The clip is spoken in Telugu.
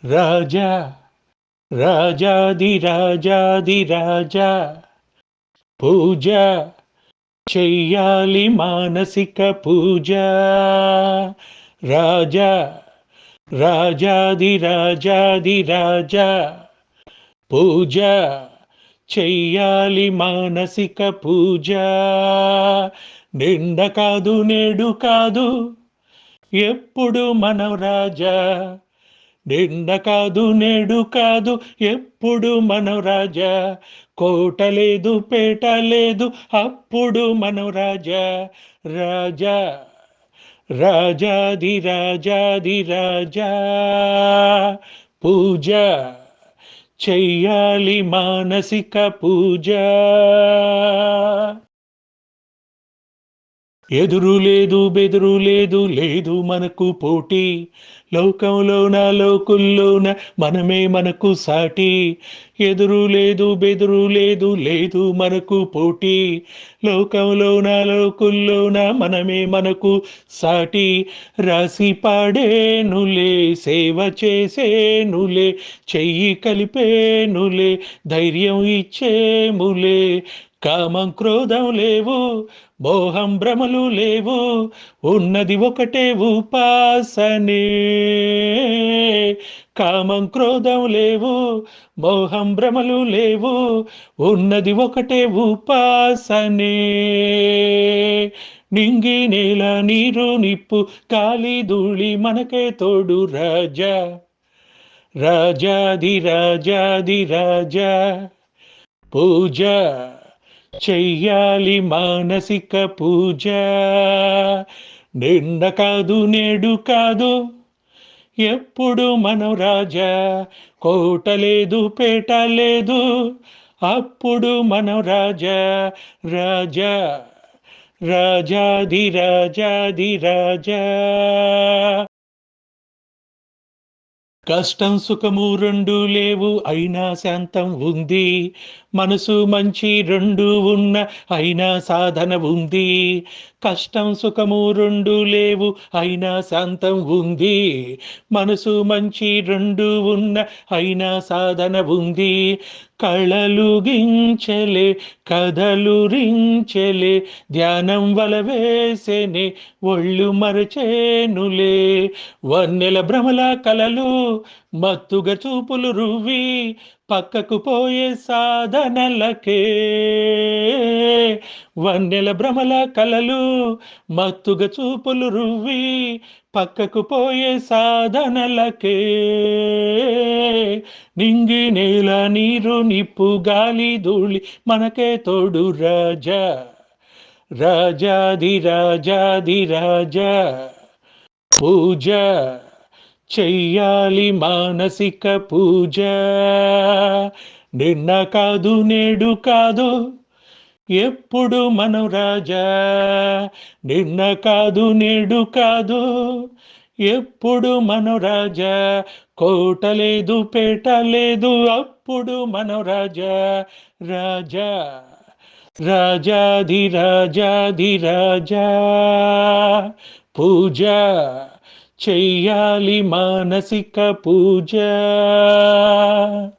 రాజా రాజాది రాజాది రాజా పూజ చెయ్యాలి మానసిక పూజ. రాజా రాజాది రాజాది రాజా పూజ చెయ్యాలి మానసిక పూజ. నిండ కాదు నేడు కాదు ఎప్పుడు మనం రాజా. నిండ కాదు నేడు కాదు ఎప్పుడు మనం రాజా. కోట లేదు పేట లేదు అప్పుడు మనం రాజా. రాజా రాజాది రాజాది రాజా పూజ చెయ్యాలి మానసిక పూజ. ఎదురు లేదు బెదురు లేదు లేదు మనకు పోటీ. లోకంలోన లోకుల్లోన మనమే మనకు సాటి. ఎదురు లేదు బెదురు లేదు లేదు మనకు పోటీ. లోకంలోన లోకుల్లోన మనమే మనకు సాటి. రాసి పాడేనులే సేవ చేసేనులే చెయ్యి కలిపేనులే ధైర్యం ఇచ్చేములే. కామం క్రోధం లేవు మోహం భ్రమలు లేవు ఉన్నది ఒకటే ఉపాసనే. కామం క్రోధం లేవు మోహం భ్రమలు లేవు ఉన్నది ఒకటే ఉపాసనే. నింగి నేల నీరు నిప్పు గాలి ధూళి మనకే తోడు రాజా. రాజాది రాజాది రాజా పూజ చెయ్యాలి మానసిక పూజ. నిండ కాదు నేడు కాదు ఎప్పుడు మనం రాజా. కోట లేదు పేట లేదు అప్పుడు మనం రాజా. రాజా రాజాది రాజాది రాజా. కష్టం సుఖము రెండు లేవు అయినా శాంతం ఉంది. మనసు మంచి రెండు ఉన్న అయినా సాధన ఉంది. కష్టం సుఖము రెండు లేవు అయినా శాంతం ఉంది. మనసు మంచి రెండు ఉన్న అయినా సాధన ఉంది. కళలు గించలే కథలు రించలే ధ్యానం వల వేసేనే ఒళ్ళు మరచేనులే. వన్నెల భ్రమల కలలు మత్తుగా చూపులు రువ్వి పక్కకు పోయే సాధనలకే. వన్నెల భ్రమల కలలు మత్తుగా చూపులు రువ్వి పక్కకు పోయే సాధనలకే. నింగి నేల నీరు నిప్పు గాలి ధూళి మనకే తోడు రాజా. రాజాది రాజాది రాజా పూజ చెయ్యాలి మానసిక పూజ. నిన్న కాదు నేడు కాదు ఎప్పుడు మనం రాజా. నిన్న కాదు నేడు కాదు ఎప్పుడు మనం రాజా. కోట లేదు పేట లేదు అప్పుడు మనం రాజా. రాజా రాజాది రాజాది రాజా పూజ చెయ్యాలి మానసిక పూజ.